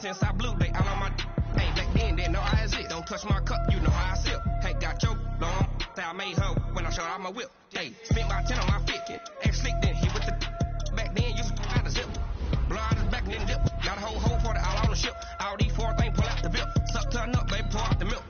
since I blew, they all on my. Hey, back then, they know I exist. Don't touch my cup, you know how I sip. Hey, got your long. Say I made her when I showed out my whip. Hey, spent about 10 on my 50. Ex slick, then hit with the. Back then, used to out the zip. Blow out his back and then dip. Got a whole for the all on the ship. All these 4 things pull out the bip. Suck, turn up, baby, pour out the milk.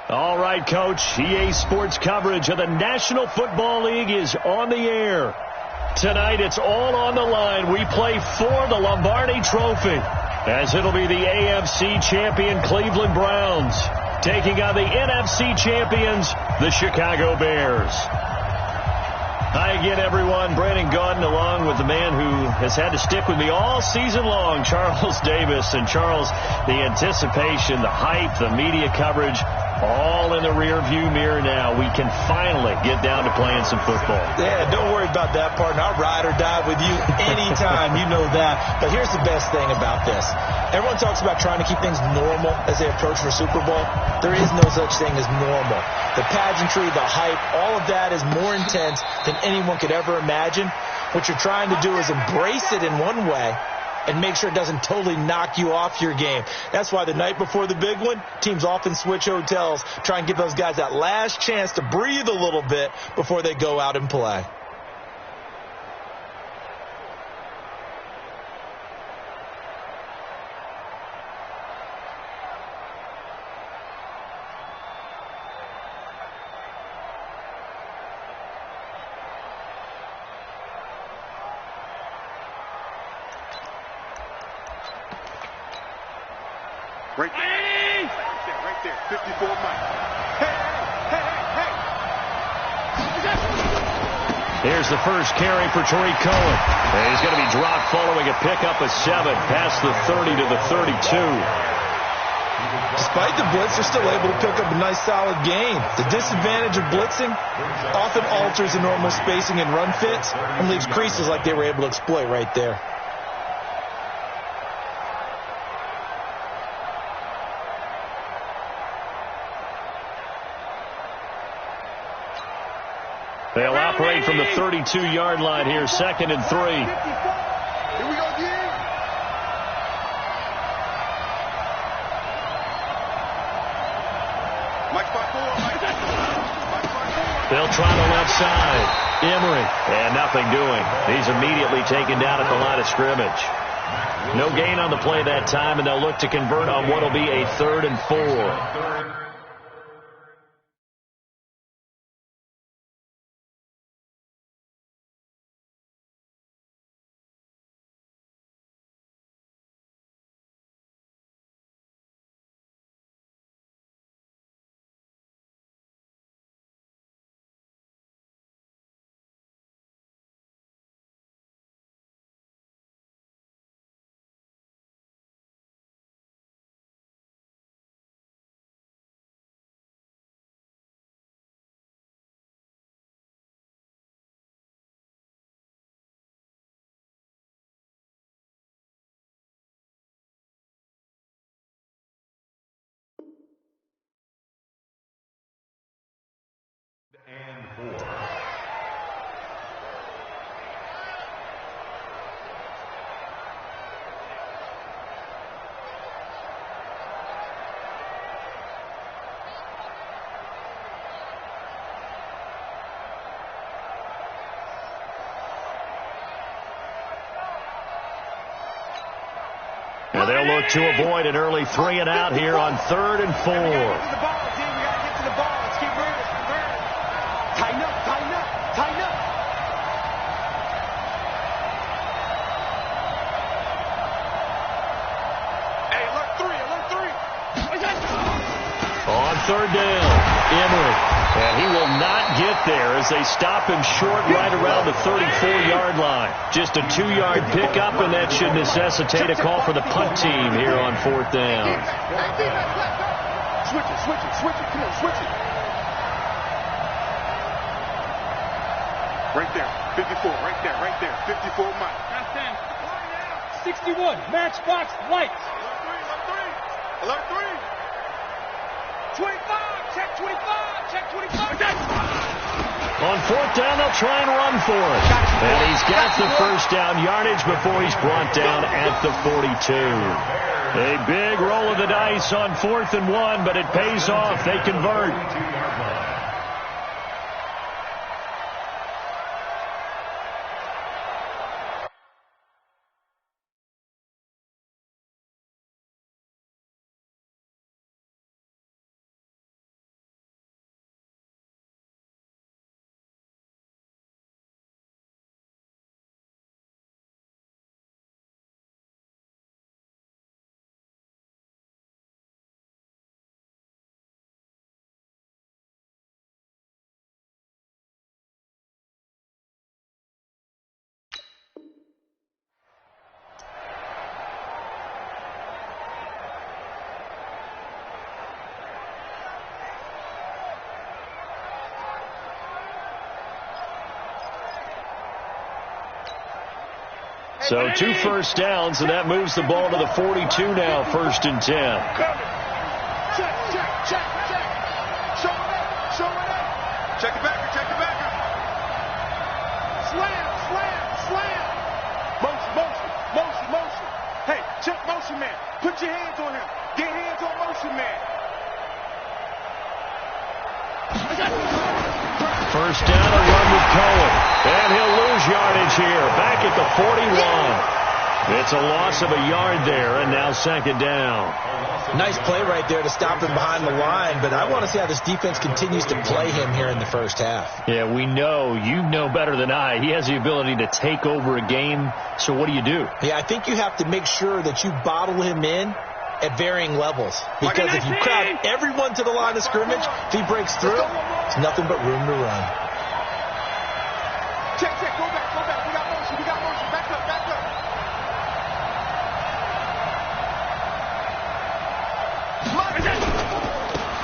All right, Coach. EA Sports coverage of the National Football League is on the air. Tonight, it's all on the line. We play for the Lombardi Trophy, as it'll be the AFC champion Cleveland Browns taking on the NFC champions, the Chicago Bears. Hi again, everyone. Brandon Gaudin along with the man who has had to stick with me all season long, Charles Davis. And Charles, the anticipation, the hype, the media coverage, all in the rear-view mirror now. We can finally get down to playing some football. Yeah, don't worry about that, partner. I'll ride or die with you anytime. You know that. But here's the best thing about this. Everyone talks about trying to keep things normal as they approach for Super Bowl. There is no such thing as normal. The pageantry, the hype, all of that is more intense than anyone could ever imagine. What you're trying to do is embrace it in one way and make sure it doesn't totally knock you off your game. That's why the night before the big one, teams often switch hotels, try and give those guys that last chance to breathe a little bit before they go out and play. Right there. Right there. 54 Mike. Hey. Here's the first carry for Tariq Cohen. And he's going to be dropped following a pickup of 7 past the 30 to the 32. Despite the blitz, they're still able to pick up a nice solid gain. The disadvantage of blitzing often alters the normal spacing and run fits and leaves creases like they were able to exploit right there. They'll operate from the 32-yard line here, 2nd and 3. Here we go again. Mike spot 4. They'll try the left side. Emery, and nothing doing. He's immediately taken down at the line of scrimmage. No gain on the play that time, and they'll look to convert on what will be a 3rd and 4. And 4. they'll look to avoid an early 3-and-out here on 3rd and 4. We gotta get to the ball, G. We gotta get to the ball. Let's keep running. Tighten up, tighten up, tighten up. Hey, alert 3, alert 3. On 3rd down, Emery. And he will not get there as they stop him short right around the 34-yard line. Just a 2-yard pickup, and that should necessitate a call for the punt team here on 4th down. Switch it, switch it, switch it. Come on, switch it. Right there, 54, right there, 54 Mike. 61, matchbox lights. Alert 3. 25, check 25, check 25. On 4th down, they'll try and run for it. And he's got the first down yardage before he's brought down at the 42. A big roll of the dice on 4th and 1, but it pays off. They convert. So 2 first downs, and that moves the ball to the 42 now, 1st and 10. Check, check, check, check. Show it up, show it up. Check it backer, check it backer. Slam, slam, slam. Motion, motion, motion, motion. Hey, check motion man. Put your hands on him. Get hands on motion man. First down, a run with Cohen. And he'll lose yardage here, back at the 41. It's a loss of a yard there, and now 2nd down. Nice play right there to stop him behind the line, but I want to see how this defense continues to play him here in the first half. Yeah, we know. You know better than I. He has the ability to take over a game, so what do you do? Yeah, I think you have to make sure that you bottle him in at varying levels. Because if you crowd everyone to the line of scrimmage, if he breaks through, it's nothing but room to run. Check, check, go back, go back. We got motion, we got motion. Back up, back up.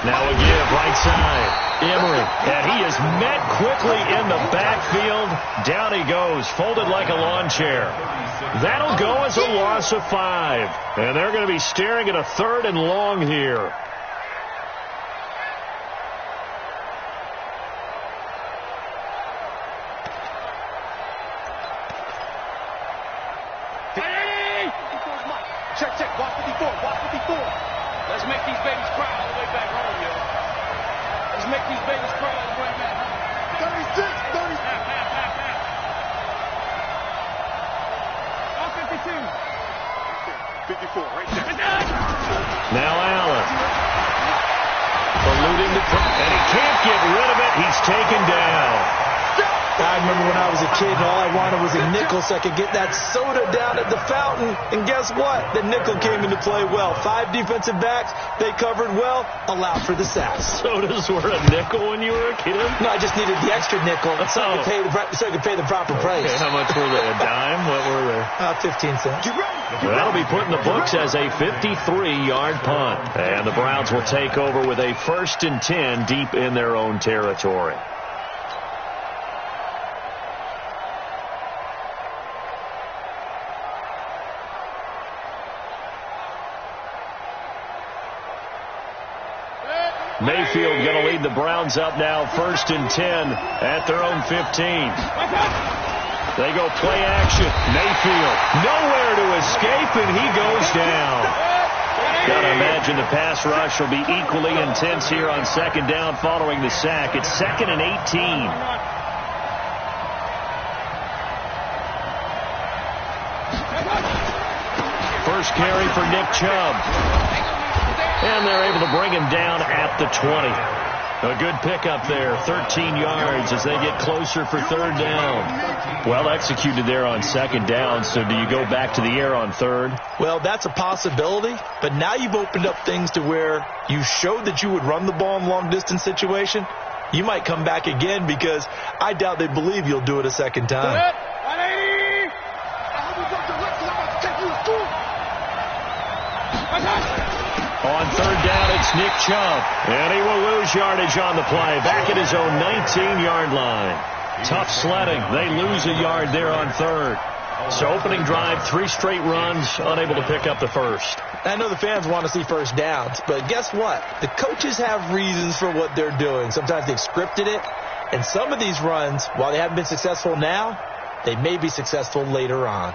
Now a give, right side. Emery, and he is met quickly in the backfield. Down he goes, folded like a lawn chair. That'll go as a loss of 5. And they're going to be staring at a 3rd and long here. Check, check, watch 54, watch 54. Let's make these babies cry all the way back home, yo. Let's make these babies cry all the way back home. 36, 30. All 52. 54, right there. Now Allen. Eluding the and he can't get rid of it. He's taken down. I remember when I was a kid and all I wanted was a nickel so I could get that soda down at the fountain. And guess what? The nickel came into play well. 5 defensive backs. They covered well. Allowed for the sacks. Sodas were a nickel when you were a kid? No, I just needed the extra nickel so I could pay the proper price. Okay, how much were they? A dime? What were they? 15 cents. That'll be put in the books as a 53-yard punt. And the Browns will take over with a 1st and 10 deep in their own territory. Mayfield going to lead the Browns up now, 1st and 10 at their own 15. They go play action. Mayfield nowhere to escape, and he goes down. Got to imagine the pass rush will be equally intense here on 2nd down following the sack. It's 2nd and 18. first carry for Nick Chubb. And they're able to bring him down at the 20. A good pickup there, 13 yards as they get closer for third down. Well executed there on second down, so do you go back to the air on third? Well, that's a possibility, but now you've opened up things to where you showed that you would run the ball in long-distance situation. You might come back again because I doubt they believe you'll do it a second time. On third down, it's Nick Chubb. And he will lose yardage on the play. Back at his own 19-yard line. Tough sledding. They lose a yard there on third. So opening drive, 3 straight runs, unable to pick up the first. I know the fans want to see first downs, but guess what? The coaches have reasons for what they're doing. Sometimes they've scripted it. And some of these runs, while they haven't been successful now, they may be successful later on.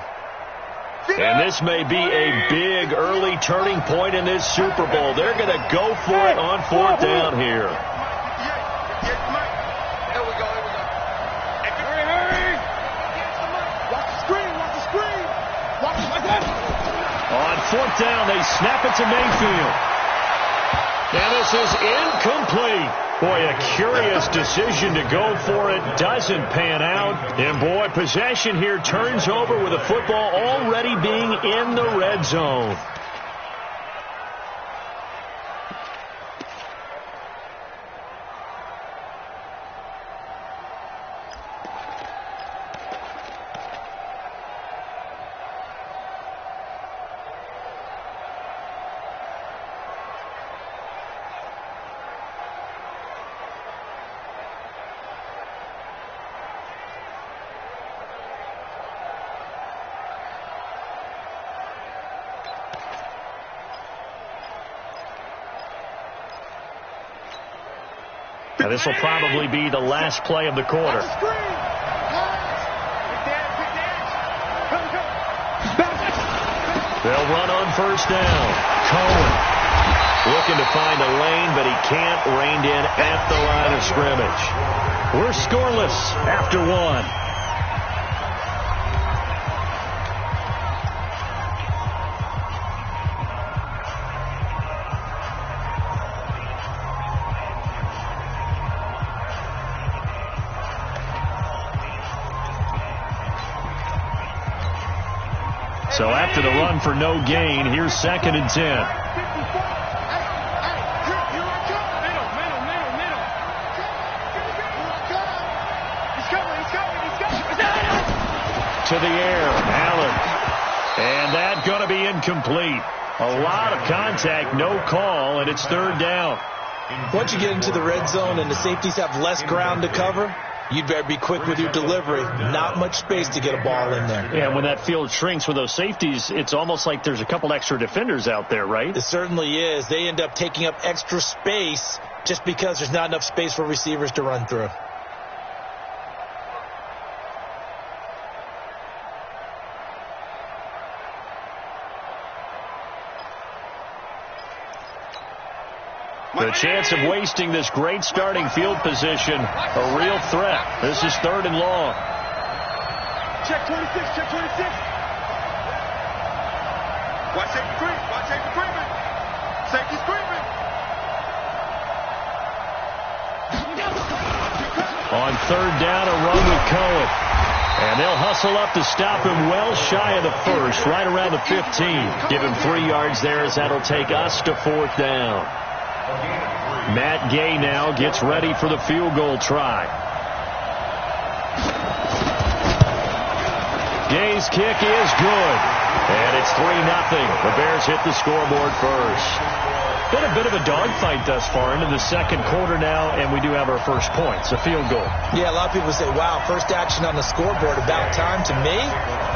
And this may be a big early turning point in this Super Bowl. They're going to go for it on fourth down here. There we go. Hurry. Watch the screen. On fourth down, they snap it to Mayfield. And this is incomplete. Boy, a curious decision to go for it. Doesn't pan out. And boy, possession here turns over with the football already being in the red zone. Now, this will probably be the last play of the quarter. They'll run on first down. Cohen looking to find a lane, but he can't. Reined in at the line of scrimmage. We're scoreless after one. So after the run for no gain, here's 2nd and 10. To the air, Allen. And that's going to be incomplete. A lot of contact, no call, and it's third down. Once you get into the red zone and the safeties have less ground to cover, you'd better be quick with your delivery. Not much space to get a ball in there. Yeah, when that field shrinks with those safeties, it's almost like there's a couple extra defenders out there, right? It certainly is. They end up taking up extra space just because there's not enough space for receivers to run through. The chance of wasting this great starting field position, a real threat. This is 3rd and long. Check 26. Watch safety creeping. Safety's creeping. On third down, a run with Cohen. And they'll hustle up to stop him well shy of the first, right around the 15. Give him 3 yards there as that'll take us to 4th down. Matt Gay now gets ready for the field goal try. Gay's kick is good. And it's 3-0. The Bears hit the scoreboard first. Been a bit of a dogfight thus far into the second quarter now, and we do have our first points, a field goal. Yeah, a lot of people say, wow, first action on the scoreboard, about time. To me,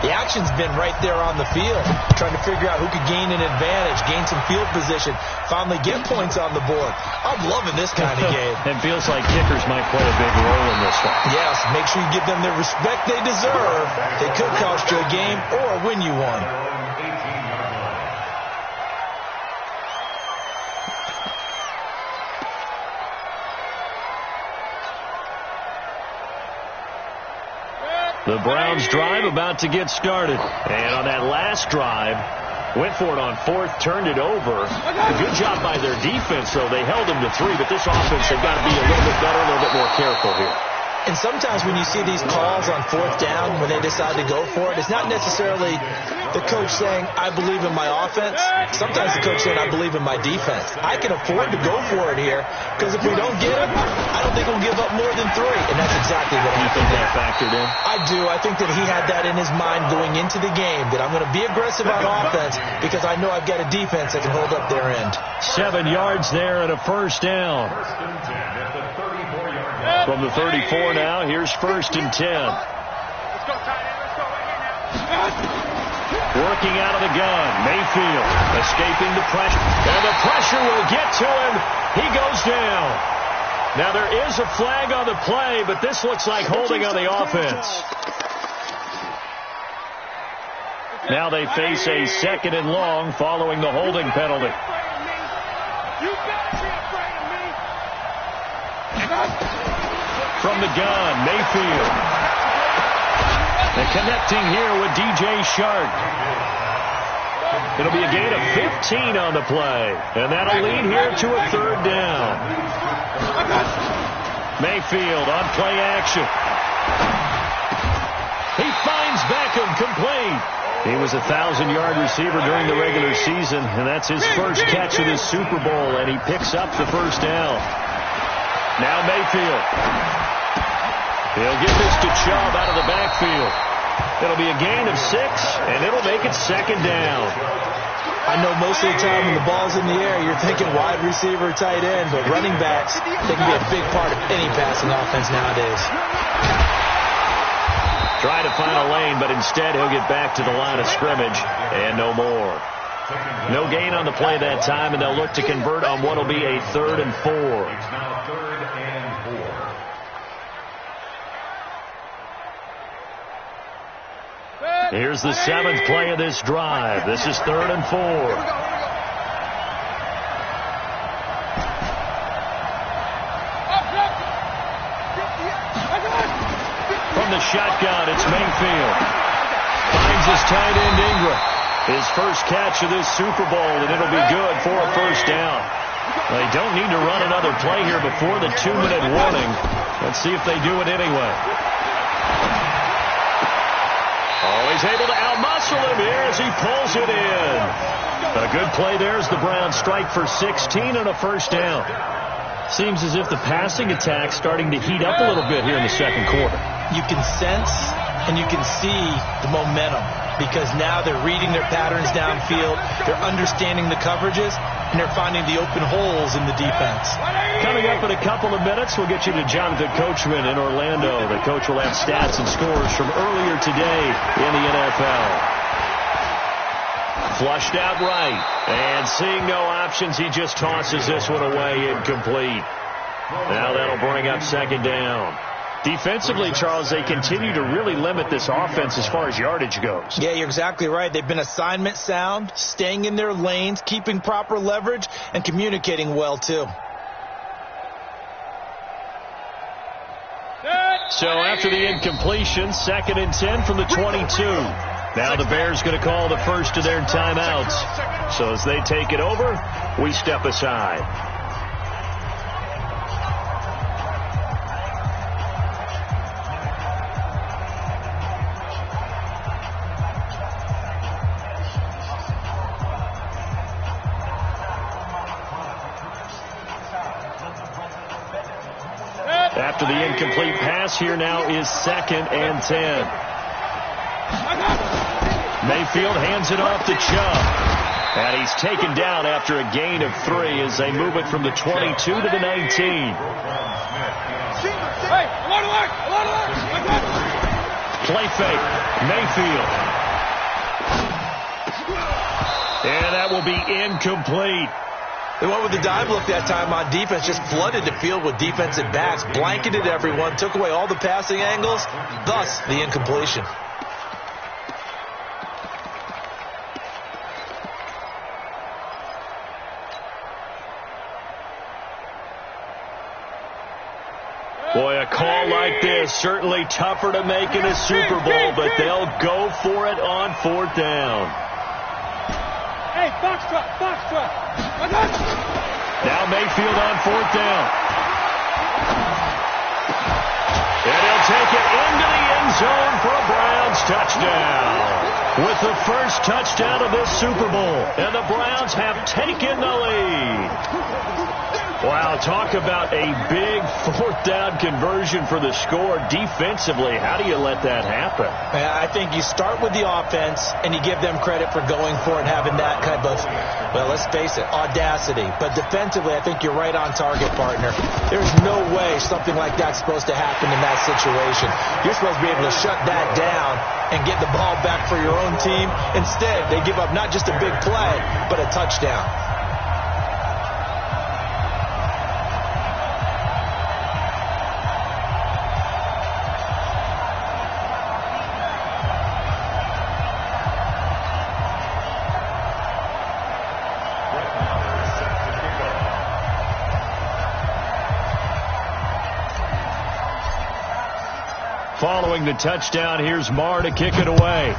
the action's been right there on the field, trying to figure out who could gain an advantage, gain some field position, finally get points on the board. I'm loving this kind of game. It feels like kickers might play a big role in this one. Yes, make sure you give them the respect they deserve. They could cost you a game or win you one. The Browns drive about to get started. And on that last drive, Went for it on fourth, turned it over. A good job by their defense, though. They held them to 3, but this offense, they've got to be a little bit better, a little bit more careful here. And sometimes when you see these calls on fourth down, when they decide to go for it, it's not necessarily the coach saying, I believe in my offense. Sometimes the coach saying, I believe in my defense. I can afford to go for it here because if we don't get it, I don't think we'll give up more than 3. And that's exactly what happened. You think that factored in? I do. I think that he had that in his mind going into the game, that I'm going to be aggressive on offense because I know I've got a defense that can hold up their end. 7 yards there and a first down. From the 34 now, here's 1st and 10. Let's go, tight end. Let's go right here now. Working out of the gun, Mayfield escaping the pressure. And the pressure will get to him. He goes down. Now there is a flag on the play, but this looks like holding on the offense. Now they face a 2nd and long following the holding penalty. You better be afraid of me. From the gun, Mayfield. And connecting here with DJ Shark. It'll be a gain of 15 on the play. And that'll lead here to a 3rd down. Mayfield on play action. He finds Beckham complete. He was a 1,000-yard receiver during the regular season, and that's his first catch of this Super Bowl, and he picks up the first down. Now Mayfield. He'll give this to Chubb out of the backfield. It'll be a gain of 6, and it'll make it 2nd down. I know most of the time when the ball's in the air, you're thinking wide receiver, tight end, but running backs, they can be a big part of any passing offense nowadays. Try to find a lane, but instead he'll get back to the line of scrimmage, and no more. No gain on the play that time, and they'll look to convert on what will be a 3rd and 4. It's now 3rd and 4. Here's the 7th play of this drive. This is 3rd and 4. From the shotgun, it's Mayfield. Finds his tight end Ingram. His first catch of this Super Bowl, and it'll be good for a first down. They don't need to run another play here before the 2-minute warning. Let's see if they do it anyway. He's able to outmuscle him here as he pulls it in. A good play there as the Browns strike for 16 and a first down. Seems as if the passing attack's starting to heat up a little bit here in the 2nd quarter. You can sense and you can see the momentum because now they're reading their patterns downfield, they're understanding the coverages, and they're finding the open holes in the defense. Coming up in a couple of minutes, we'll get you to Jonathan Coachman in Orlando. The coach will have stats and scores from earlier today in the NFL. Flushed out right, and seeing no options, he just tosses this one away, incomplete. Now that'll bring up 2nd down. Defensively, Charles, they continue to really limit this offense as far as yardage goes. Yeah, you're exactly right. They've been assignment sound, staying in their lanes, keeping proper leverage, and communicating well, too. So after the incompletion, 2nd and 10 from the 22. Now the Bears going to call the first of their timeouts. So as they take it over, we step aside. After the incomplete pass, here now is 2nd and 10. Mayfield hands it off to Chubb. And he's taken down after a gain of 3 as they move it from the 22 to the 19. Play fake. Mayfield. And that will be incomplete. They went with the dive look that time on defense, just flooded the field with defensive backs, blanketed everyone, took away all the passing angles, thus the incompletion. Boy, a call like this, certainly tougher to make in a Super Bowl, but they'll go for it on 4th down. Hey, box truck. Now Mayfield on 4th down. And he'll take it into the end zone for a Browns touchdown. With the first touchdown of this Super Bowl. And the Browns have taken the lead. Wow, talk about a big 4th down conversion for the score. Defensively, how do you let that happen? I think you start with the offense, and you give them credit for going for it and having that kind of, well, let's face it, audacity. But defensively, I think you're right on target, partner. There's no way something like that's supposed to happen in that situation. You're supposed to be able to shut that down and get the ball back for your own team. Instead, they give up not just a big play, but a touchdown. Following the touchdown, here's Marr to kick it away.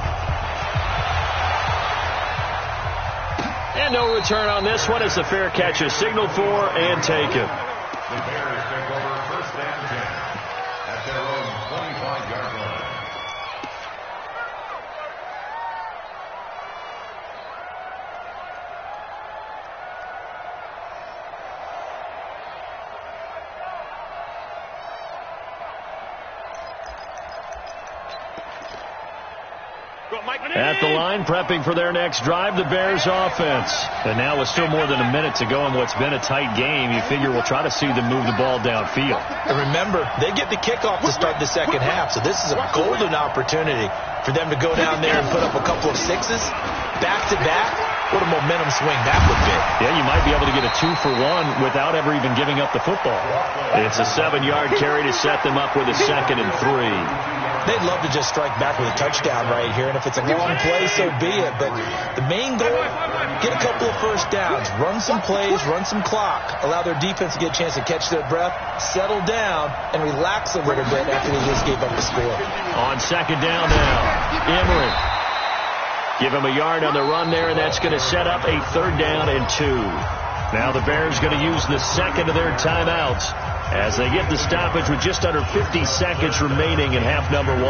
And no return on this one as the fair catch is signaled for and taken. The Bears take over 1st and 10 at their own 25-yard line. At the line, prepping for their next drive, the Bears offense. And now with still more than a minute to go in what's been a tight game, you figure we'll try to see them move the ball downfield. And remember, they get the kickoff to start the second half, so this is a golden opportunity for them to go down there and put up a couple of sixes back-to-back. What a momentum swing that would be. Yeah, you might be able to get a 2-for-1 without ever even giving up the football. It's a 7-yard carry to set them up with a 2nd and 3. They'd love to just strike back with a touchdown right here, and if it's a long play, so be it. But the main goal, get a couple of first downs, run some plays, run some clock, allow their defense to get a chance to catch their breath, settle down, and relax a little bit after they just gave up the score. On 2nd down now, Emery. Give him a yard on the run there, and that's going to set up a 3rd down and 2. Now the Bears going to use the 2nd of their timeouts as they get the stoppage with just under 50 seconds remaining in half number 1.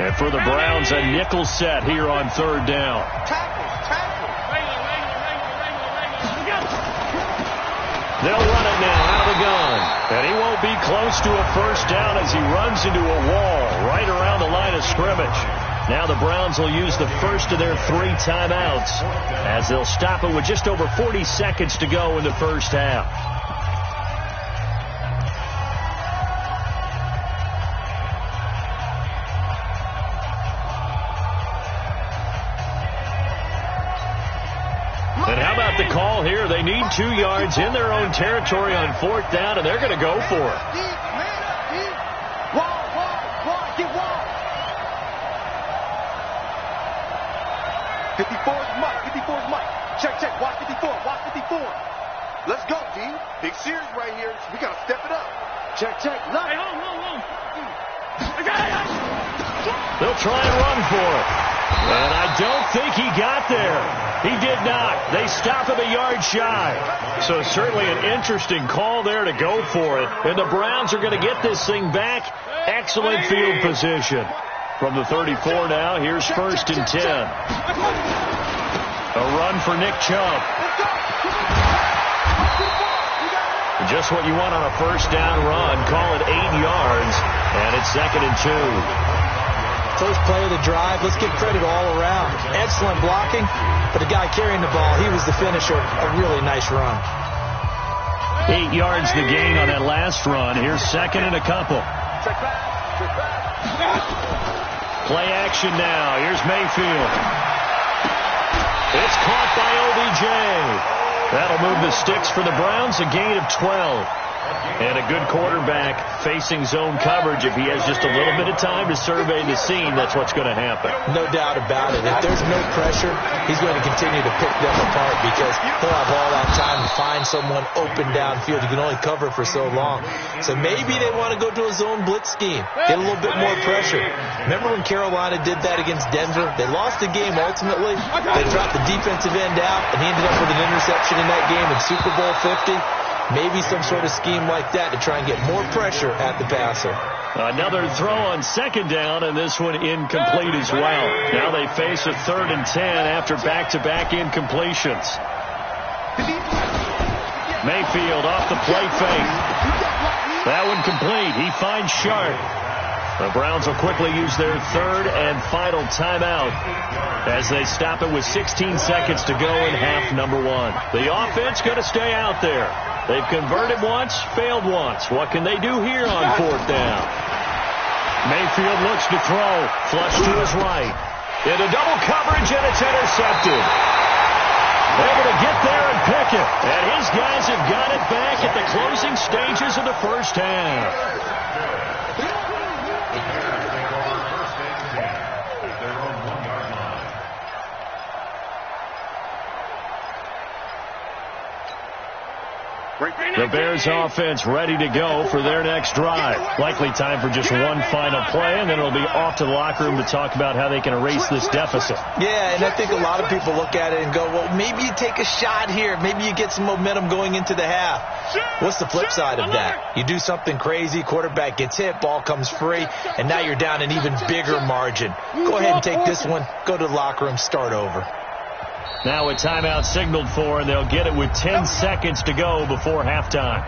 And for the Browns, a nickel set here on 3rd down. They'll run it now out of the gun. And he won't be close to a first down as he runs into a wall right around the line of scrimmage. Now the Browns will use the first of their 3 timeouts as they'll stop it with just over 40 seconds to go in the first half. And how about the call here? They need 2 yards in their own territory on 4th down, and they're going to go for it. Wall, get wall. 54's Mike. Check. Watch 54. Let's go, D. Big series right here. We got to step it up. Check. Hey, hold. They'll try and run for it. And I don't think he got there. He did not. They stop him a yard shy. So certainly an interesting call there to go for it. And the Browns are going to get this thing back. Excellent field position. From the 34 now, here's 1st and 10. A run for Nick Chubb. Just what you want on a first down run. Call it 8 yards. And it's 2nd and 2. First play of the drive. Let's give credit all around. Excellent blocking. But the guy carrying the ball, he was the finisher. A really nice run. 8 yards the gain on that last run. Here's 2nd and a couple. Play action now. Here's Mayfield. It's caught by OBJ. That'll move the sticks for the Browns, a gain of 12. And a good quarterback facing zone coverage, if he has just a little bit of time to survey the scene, that's what's going to happen. No doubt about it. If there's no pressure, he's going to continue to pick them apart because he'll have all that time to find someone open downfield. You can only cover for so long. So maybe they want to go to a zone blitz scheme, get a little bit more pressure. Remember when Carolina did that against Denver? They lost the game ultimately. They dropped the defensive end out, and he ended up with an interception in that game in Super Bowl 50. Maybe some sort of scheme like that to try and get more pressure at the passer. Another throw on second down, and this one incomplete as well. Now they face a 3rd and 10 after back-to-back incompletions. Mayfield off the play fake. That one complete. He finds Sharp. The Browns will quickly use their 3rd and final timeout as they stop it with 16 seconds to go in half number 1. The offense going to stay out there. They've converted once, failed once. What can they do here on 4th down? Mayfield looks to throw. Flush to his right. Into double coverage, and it's intercepted. Able to get there and pick it. And his guys have got it back at the closing stages of the first half. The Bears offense ready to go for their next drive. Likely time for just one final play, and then it'll be off to the locker room to talk about how they can erase this deficit. Yeah, and I think a lot of people look at it and go, well, maybe you take a shot here. Maybe you get some momentum going into the half. What's the flip side of that? You do something crazy, quarterback gets hit, ball comes free, and now you're down an even bigger margin. Go ahead and take this one, go to the locker room, start over. Now a timeout signaled for, and they'll get it with 10 seconds to go before halftime.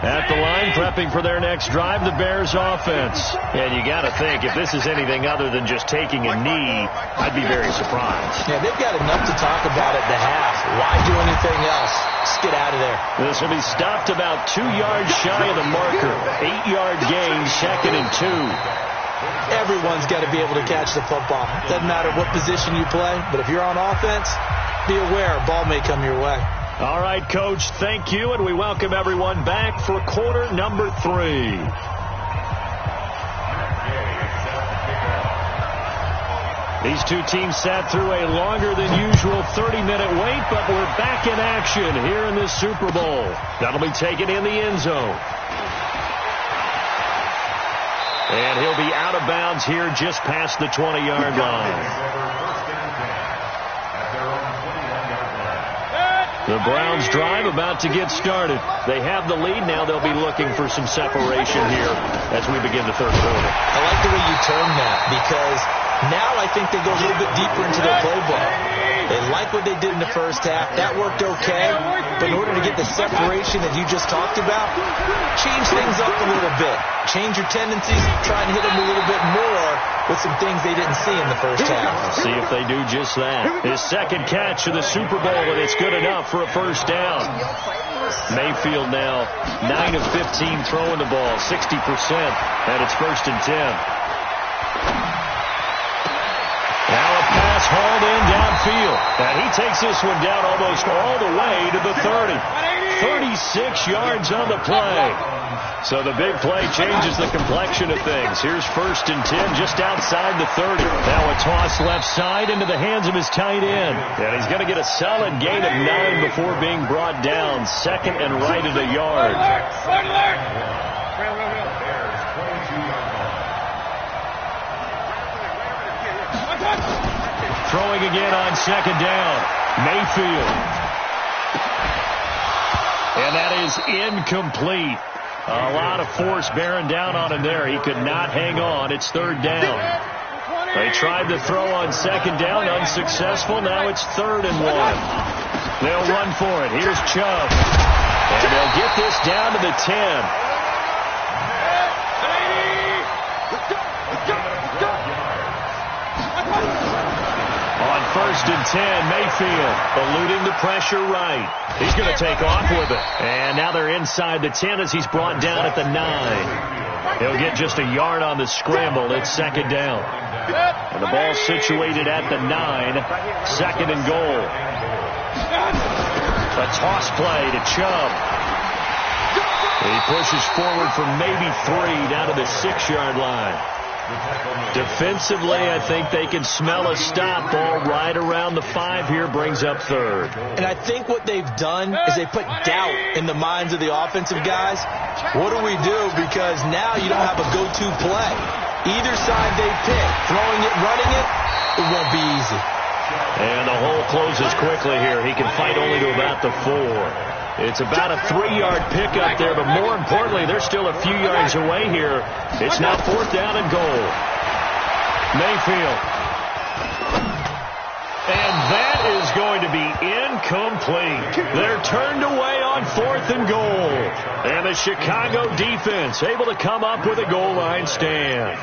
At the line, prepping for their next drive, the Bears offense. And you got to think, if this is anything other than just taking a knee, I'd be very surprised. Yeah, they've got enough to talk about at the half. Why do anything else? Just get out of there. This will be stopped about 2 yards shy of the marker. 8-yard gain, 2nd and 2. Everyone's got to be able to catch the football. Doesn't matter what position you play, but if you're on offense, be aware a ball may come your way. All right, Coach, thank you, and we welcome everyone back for quarter number 3. These two teams sat through a longer than usual 30-minute wait, but we're back in action here in this Super Bowl. That'll be taken in the end zone. And he'll be out of bounds here just past the 20-yard line. The Browns drive about to get started. They have the lead. Now they'll be looking for some separation here as we begin the third quarter. I like the way you term that because now I think they go a little bit deeper into their playbook. They like what they did in the first half. That worked okay. But in order to get the separation that you just talked about, change things up a little bit. Change your tendencies. Try and hit them a little bit more with some things they didn't see in the first half. See if they do just that. His second catch of the Super Bowl, and it's good enough for a first down. Mayfield now 9 of 15 throwing the ball, 60%, and it's 1st and 10. Now a pass hauled in downfield, and he takes this one down almost all the way to the 30. 36 yards on the play. So the big play changes the complexion of things. Here's 1st and 10 just outside the 30. Now a toss left side into the hands of his tight end. And he's going to get a solid gain of 9 before being brought down. 2nd and right at a yard. Throwing again on 2nd down. Mayfield. And that is incomplete. A lot of force bearing down on him there. He could not hang on. It's 3rd down. They tried to throw on 2nd down. Unsuccessful. Now it's 3rd and 1. They'll run for it. Here's Chubb. And they'll get this down to the 10. On 1st 1st and 10. Mayfield eluding the pressure right. He's going to take off with it. And now they're inside the 10 as he's brought down at the 9. He'll get just a yard on the scramble. It's 2nd down. And the ball situated at the 9. 2nd and goal. A toss play to Chubb. He pushes forward for maybe 3 down to the 6-yard line. Defensively, I think they can smell a stop. Ball right around the 5 here, brings up 3rd. And I think what they've done is they put doubt in the minds of the offensive guys. What do we do? Because now you don't have a go-to play. Either side they pick, throwing it, running it, it won't be easy. And the hole closes quickly here. He can fight only to about the 4. It's about a 3-yard pickup there, but more importantly, they're still a few yards away here. It's now 4th down and goal. Mayfield. And that is going to be incomplete. They're turned away on 4th and goal. And the Chicago defense able to come up with a goal line stand.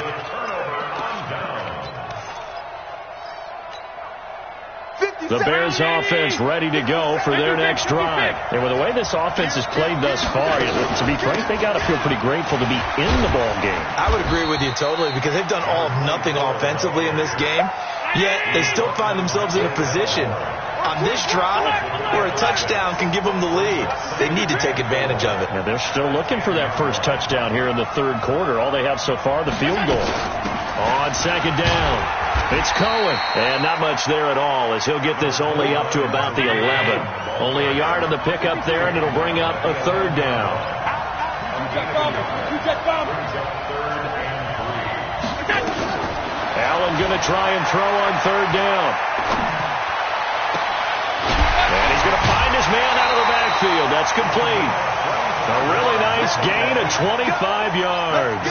The Bears offense ready to go for their next drive. And with the way this offense has played thus far, to be frank, they got to feel pretty grateful to be in the ball game. I would agree with you totally because they've done all of nothing offensively in this game, yet they still find themselves in a position on this drive where a touchdown can give them the lead. They need to take advantage of it. And they're still looking for that first touchdown here in the 3rd quarter. All they have so far, the field goal. On 2nd down, it's Cohen. And not much there at all as he'll get this only up to about the 11. Only a yard on the pickup there, and it'll bring up a 3rd down. Allen going to try and throw on 3rd down. And he's going to find his man out of the backfield. That's complete. A really nice gain of 25 yards.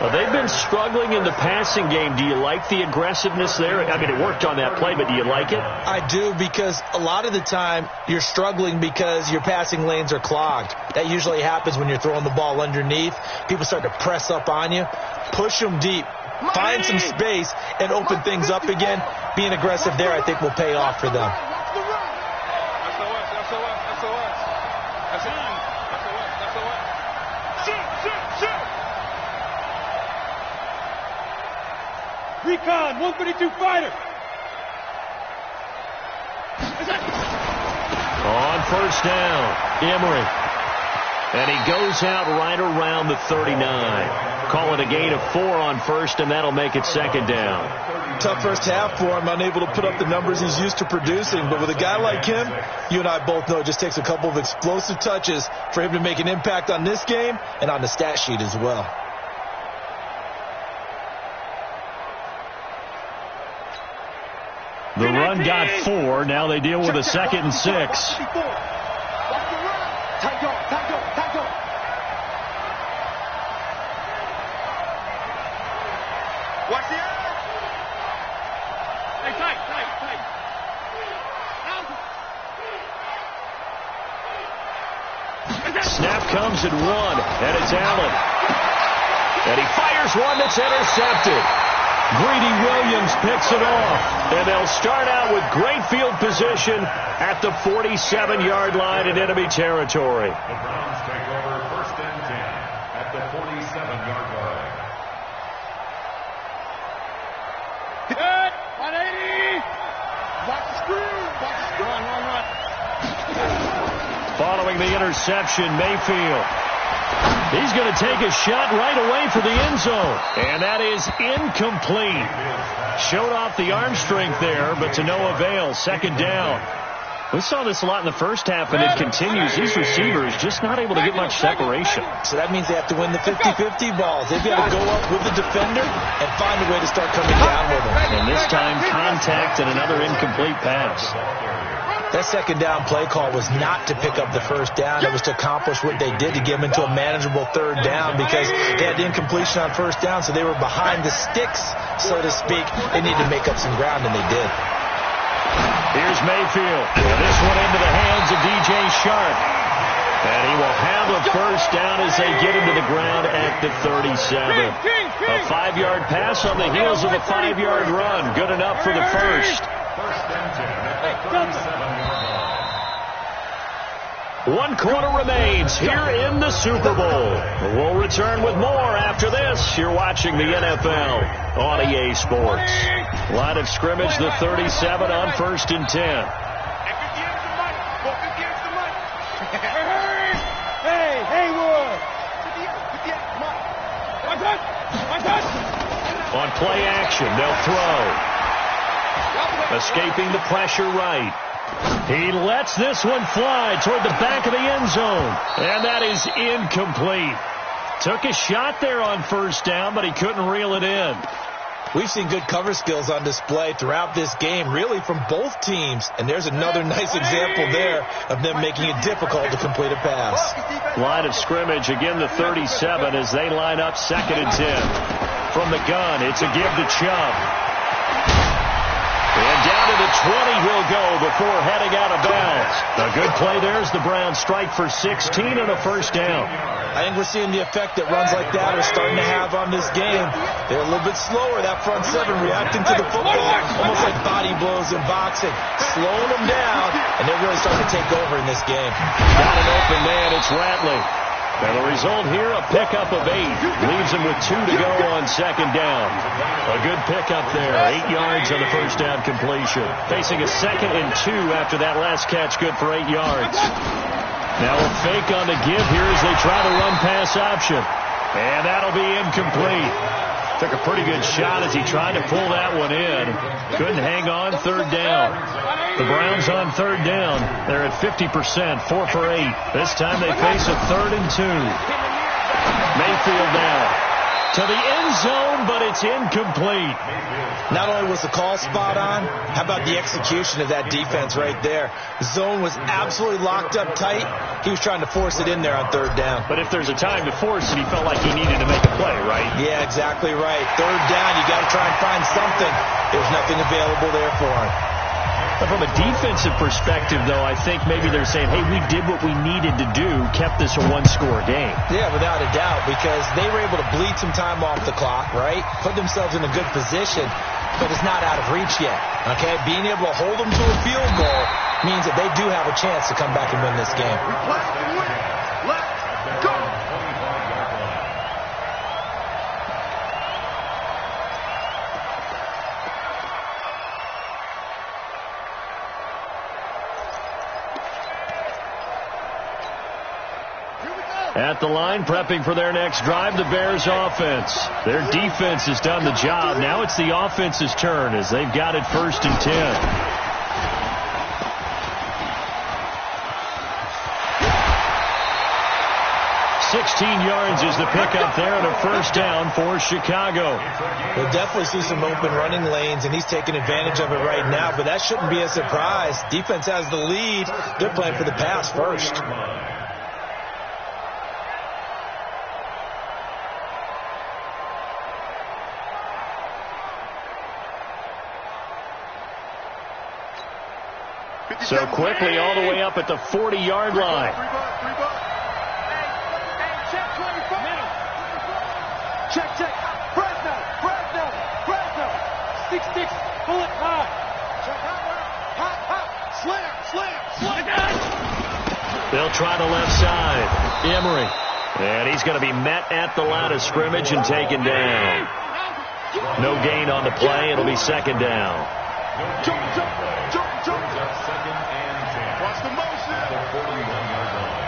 Well, they've been struggling in the passing game. Do you like the aggressiveness there? I mean, it worked on that play, but do you like it? I do, because a lot of the time you're struggling because your passing lanes are clogged. That usually happens when you're throwing the ball underneath. People start to press up on you. Push them deep. Find some space and open things up again. Being aggressive there, I think, will pay off for them. Recon, 132 fighter. On 1st down, Emery. And he goes out right around the 39. Call it a gain of 4 on 1st, and that'll make it 2nd down. Tough first half for him, unable to put up the numbers he's used to producing. But with a guy like him, you and I both know it just takes a couple of explosive touches for him to make an impact on this game and on the stat sheet as well. The run got 4. Now they deal with a 2nd and 6. Watch the edge. Hey, tight. Snap comes at 1, and it's Allen. And he fires one that's intercepted. Greedy Williams picks it off, and they'll start out with great field position at the 47-yard line in enemy territory. The Browns take over 1st and 10 at the 47-yard line. Good, 180. Watch the screen. Run. Following the interception, Mayfield. He's going to take a shot right away for the end zone. And that is incomplete. Showed off the arm strength there, but to no avail. 2nd down. We saw this a lot in the first half, and it continues. These receivers just not able to get much separation. So that means they have to win the 50-50 balls. They've got to go up with the defender and find a way to start coming down with them. And this time, contact and another incomplete pass. That 2nd down play call was not to pick up the 1st down. It was to accomplish what they did to get them into a manageable 3rd down because they had incompletion on 1st down, so they were behind the sticks, so to speak. They needed to make up some ground, and they did. Here's Mayfield. And this one into the hands of DJ Sharp. And he will have a 1st down as they get him to the ground at the 37. A 5-yard pass on the heels of a 5-yard run. Good enough for the 1st. First and 10 at the 37-yard line. 1 quarter remains here in the Super Bowl. We'll return with more after this. You're watching the NFL on EA Sports. Line of scrimmage, the 37 on 1st and 10. Hey, Haywood! On play action, they'll throw. Escaping the pressure right. He lets this one fly toward the back of the end zone. And that is incomplete. Took a shot there on 1st down, but he couldn't reel it in. We've seen good cover skills on display throughout this game, really from both teams. And there's another nice example there of them making it difficult to complete a pass. Line of scrimmage, again the 37 as they line up 2nd and 10. From the gun, it's a give to Chubb. And down to the 20 he'll go before heading out of bounds. A good play there as the Browns strike for 16 and a 1st down. I think we're seeing the effect that runs like that are starting to have on this game. They're a little bit slower, that front seven, reacting to the football, almost like body blows in boxing, slowing them down, and they're really starting to take over in this game. Got an open man, it's Ratley. And the result here, a pickup of 8. Leaves him with 2 to go on 2nd down. A good pickup there, 8 yards on the 1st down completion. Facing a 2nd and 2 after that last catch, good for 8 yards. Now a fake on the give here as they try to run pass option. And that'll be incomplete. Took a pretty good shot as he tried to pull that one in. Couldn't hang on 3rd down. The Browns on 3rd down. They're at 50%, 4 for 8. This time they face a 3rd and 2. Mayfield now to the end zone, but it's incomplete. Not only was the call spot on, how about the execution of that defense right there? The zone was absolutely locked up tight. He was trying to force it in there on 3rd down. But if there's a time to force it, he felt like he needed to make a play, right? Yeah, exactly right. 3rd down, you got to try and find something. There's nothing available there for him. But from a defensive perspective, though, I think maybe they're saying, hey, we did what we needed to do, kept this a 1-score game. Yeah, without a doubt, because they were able to bleed some time off the clock, right? Put themselves in a good position, but it's not out of reach yet, okay? Being able to hold them to a field goal means that they do have a chance to come back and win this game. Let's go! At the line, prepping for their next drive, the Bears offense. Their defense has done the job. Now it's the offense's turn as they've got it 1st and 10. $16 yards is the pickup there and a 1st down for Chicago. We'll definitely see some open running lanes, and he's taking advantage of it right now, but that shouldn't be a surprise. Defense has the lead. They're playing for the pass first. So quickly all the way up at the 40-yard line. Check. Fresno. 6-6. Pull it high. Hot. Slam. They'll try the left side. Emery. And he's going to be met at the line of scrimmage and taken down. No gain on the play. It'll be 2nd down. Jump. Watch the motion. The 41-yard line.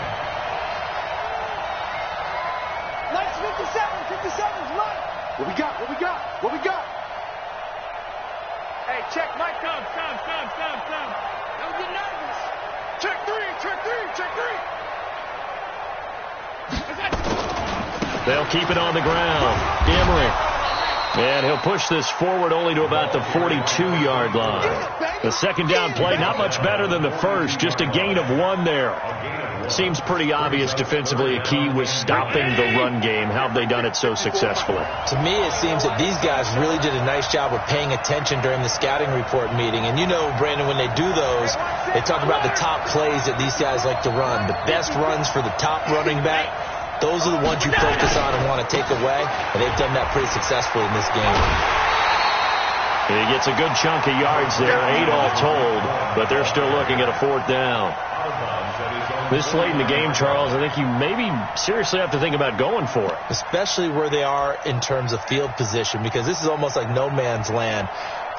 Nice 57's right. What we got? Hey, check, Mike, come. Don't get nervous. Check three. They'll keep it on the ground. Emery. And he'll push this forward only to about the 42-yard line. The 2nd down play, not much better than the first, just a gain of 1 there. Seems pretty obvious defensively a key was stopping the run game. How have they done it so successfully? To me, it seems that these guys really did a nice job of paying attention during the scouting report meeting. And you know, Brandon, when they do those, they talk about the top plays that these guys like to run. The best runs for the top running back. Those are the ones you focus on and want to take away, and they've done that pretty successfully in this game. He gets a good chunk of yards there, 8 all told, but they're still looking at a 4th down. This late in the game, Charles, I think you maybe seriously have to think about going for it. Especially where they are in terms of field position, because this is almost like no man's land.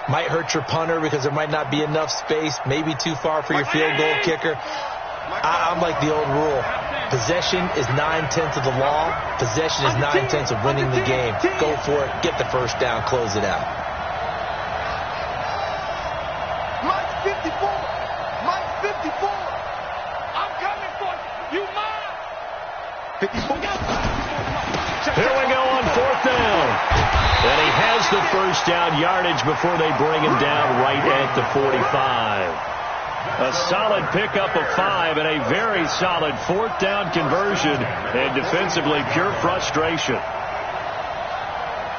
Might hurt your punter because there might not be enough space, maybe too far for your field goal kicker. I'm like the old rule. Possession is 9/10 of the law. Possession is 9/10 of winning the game. Go for it. Get the first down. Close it out. Mike 54. Mike 54. I'm coming for you. You mine. 54. Here we go on 4th down. And he has the first down yardage before they bring him down right at the 45. A solid pickup of 5 and a very solid 4th down conversion, and defensively pure frustration.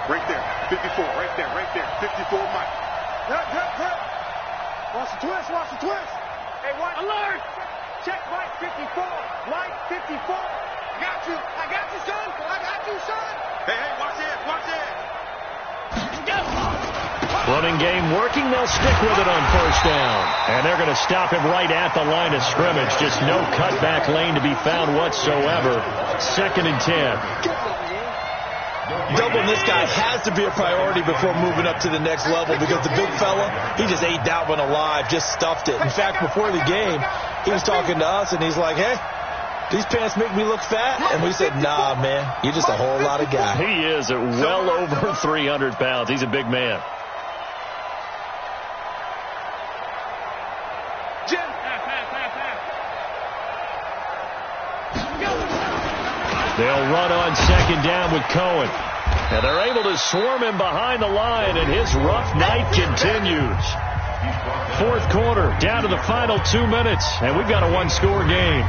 Right there, 54, right there, 54, Mike. Watch the twist, watch the twist. Hey, what? Alert! Check Mike 54, Mike 54. I got you, son. I got you, son. Hey, watch this, watch this. Running game working. They'll stick with it on 1st down. And they're going to stop him right at the line of scrimmage. Just no cutback lane to be found whatsoever. 2nd and 10. Doubling this guy has to be a priority before moving up to the next level, because the big fella, he just ate that one alive, just stuffed it. In fact, before the game, he was talking to us, and he's like, hey, these pants make me look fat. And we said, nah, man, you're just a whole lot of guy. He is at well over 300 pounds. He's a big man. They'll run on 2nd down with Cohen. And they're able to swarm him behind the line, and his rough night continues. 4th quarter, down to the final 2 minutes, and we've got a 1-score game.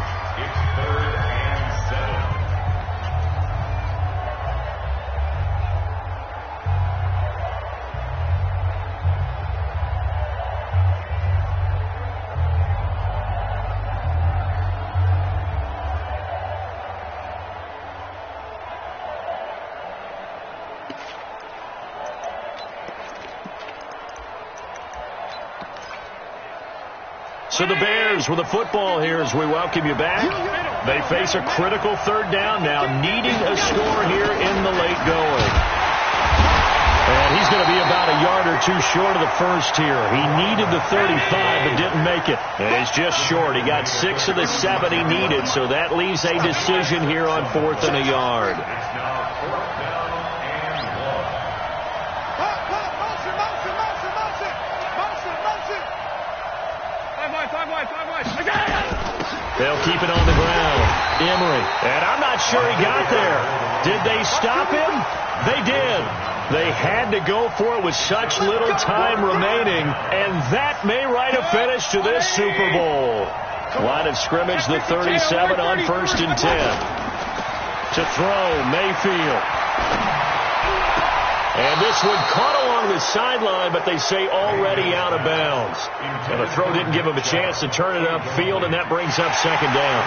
So the Bears with the football here as we welcome you back. They face a critical 3rd down now, needing a score here in the late going. And he's going to be about a yard or 2 short of the first here. He needed the 35 but didn't make it. And he's just short. He got 6 of the 7 he needed, so that leaves a decision here on 4th and a yard. They'll keep it on the ground. Emery. And I'm not sure he got there. Did they stop him? They did. They had to go for it with such little time remaining, and that may write a finish to this Super Bowl. Line of scrimmage, the 37 on 1st and 10. To throw, Mayfield. And this one caught along the sideline, but they say already out of bounds. And the throw didn't give him a chance to turn it upfield, and that brings up 2nd down.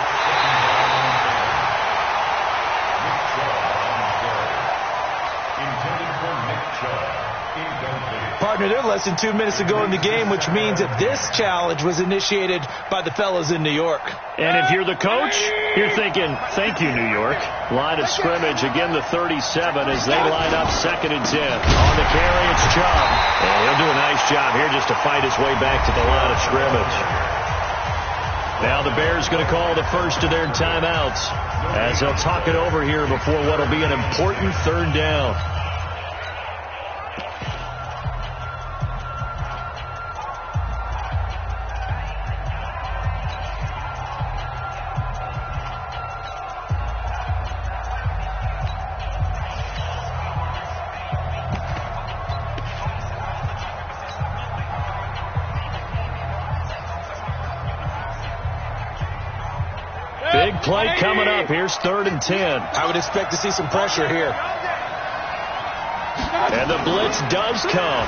Partner, they're less than 2 minutes to go in the game, which means that this challenge was initiated by the fellas in New York. And if you're the coach, you're thinking, thank you, New York. Line of scrimmage, again the 37 as they line up 2nd and 10. On the carry, it's Chubb. And he'll do a nice job here just to fight his way back to the line of scrimmage. Now the Bears going to call the first of their timeouts as they'll talk it over here before what will be an important 3rd down. Big play coming up. Here's 3rd and 10. I would expect to see some pressure here. And the blitz does come.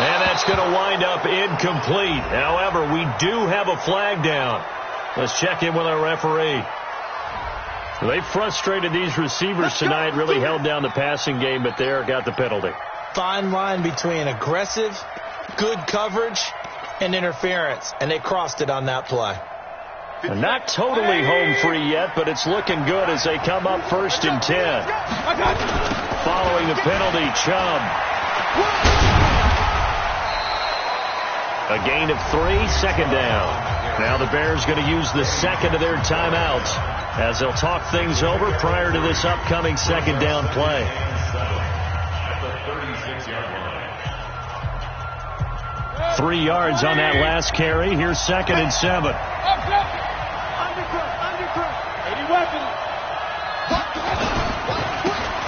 And that's going to wind up incomplete. However, we do have a flag down. Let's check in with our referee. They frustrated these receivers tonight, really held down the passing game, but there got the penalty. Fine line between aggressive, good coverage, and interference, and they crossed it on that play. And not totally home free yet, but it's looking good as they come up 1st and 10. Following the penalty, Chubb. A gain of 3, 2nd down. Now the Bears going to use the second of their timeouts as they'll talk things over prior to this upcoming 2nd down play. At the 36-yard line. 3 yards on that last carry. Here's 2nd and 7.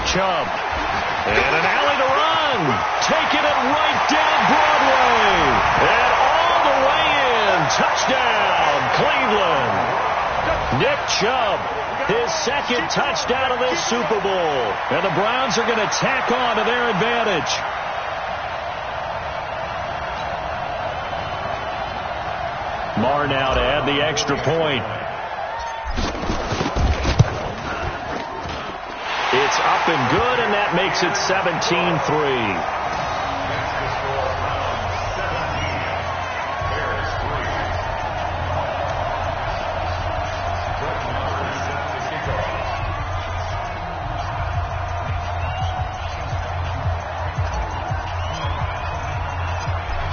Chubb. And an alley to run. Taking it right down Broadway. And all the way in. Touchdown, Cleveland. Nick Chubb, his 2nd touchdown of this Super Bowl. And the Browns are going to tack on to their advantage. Marr now to add the extra point. It's up and good, and that makes it 17-3.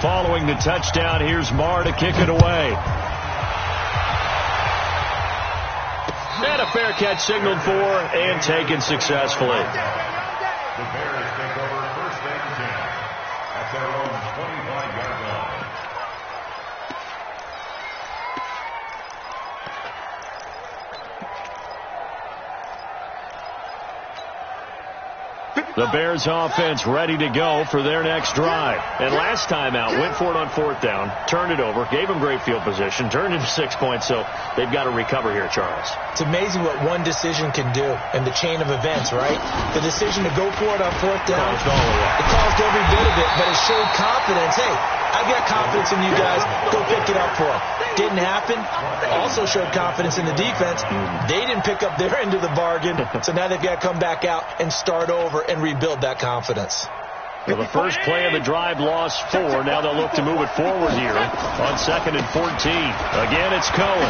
Following the touchdown, here's Marr to kick it away. And a fair catch signaled for and taken successfully. The Bears take over 1st and 10 at their own 25-yard line. The Bears offense ready to go for their next drive. And last time out, went for it on 4th down, turned it over, gave them great field position, turned into 6 points, so they've got to recover here, Charles. It's amazing what one decision can do in the chain of events, right? The decision to go for it on 4th down, it caused every bit of it, but it showed confidence. Hey, I've got confidence in you guys. Go pick it up for them. Didn't happen. Also showed confidence in the defense. They didn't pick up their end of the bargain, so now they've got to come back out and start over and rebuild that confidence. Well, the first play of the drive lost 4. Now they'll look to move it forward here on 2nd and 14. Again, it's Cohen.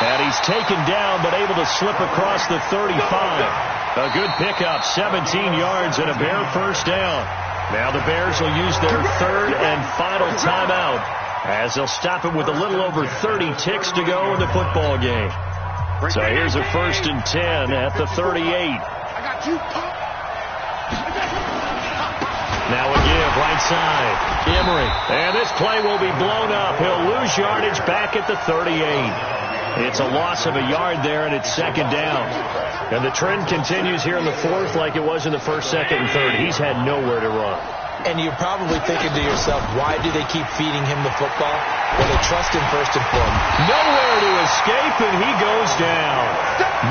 And he's taken down, but able to slip across the 35. A good pickup, 17 yards and a Bear 1st down. Now the Bears will use their 3rd and final timeout as they'll stop it with a little over 30 ticks to go in the football game. So here's a 1st and 10 at the 38. Now a give, right side. Emery. And this play will be blown up. He'll lose yardage back at the 38. It's a loss of a yard there, and it's 2nd down. And the trend continues here in the 4th like it was in the 1st, 2nd, and 3rd. He's had nowhere to run. And you're probably thinking to yourself, why do they keep feeding him the football? Well, they trust him first and foremost. Nowhere to escape, and he goes down.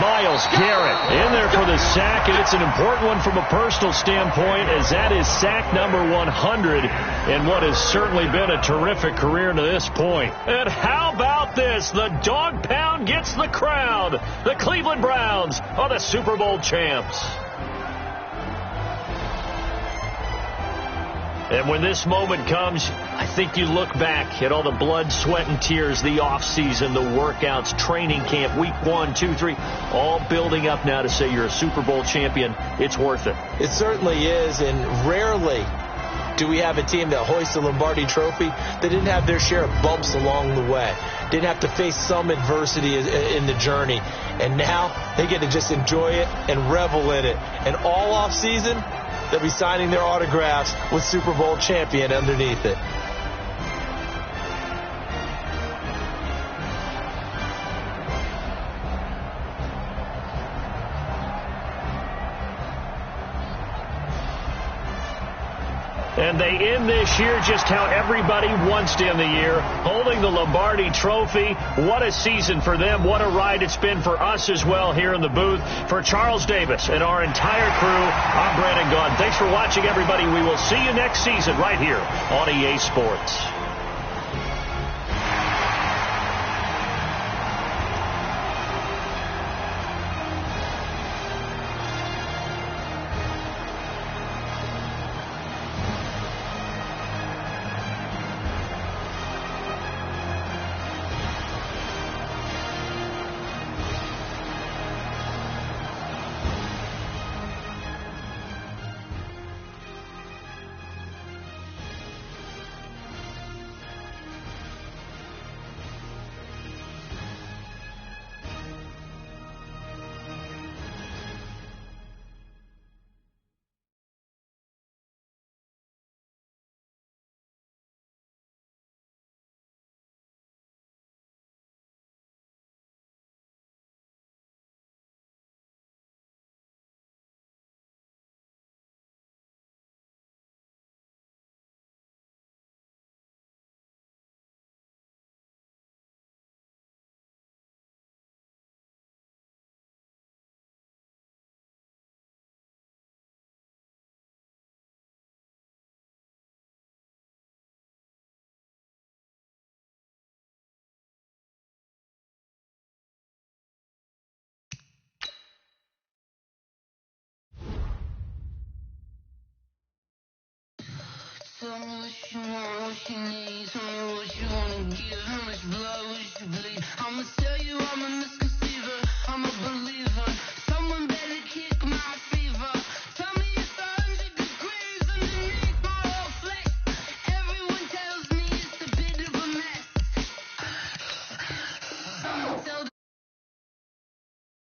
Myles Garrett in there for the sack, and it's an important one from a personal standpoint, as that is sack number 100 in what has certainly been a terrific career to this point. And how about this? The dog pound gets the crowd. The Cleveland Browns are the Super Bowl champs. And when this moment comes, I think you look back at all the blood, sweat, and tears, the offseason, the workouts, training camp, week 1, 2, 3, all building up now to say you're a Super Bowl champion. It's worth it. It certainly is, and rarely do we have a team that hoists the Lombardi Trophy that didn't have their share of bumps along the way, didn't have to face some adversity in the journey, and now they get to just enjoy it and revel in it. And all offseason, they'll be signing their autographs with Super Bowl champion underneath it. And they end this year just how everybody wants to end the year, holding the Lombardi Trophy. What a season for them. What a ride it's been for us as well here in the booth. For Charles Davis and our entire crew, I'm Brandon Gunn. Thanks for watching, everybody. We will see you next season right here on EA Sports. so much more what she needs, or what she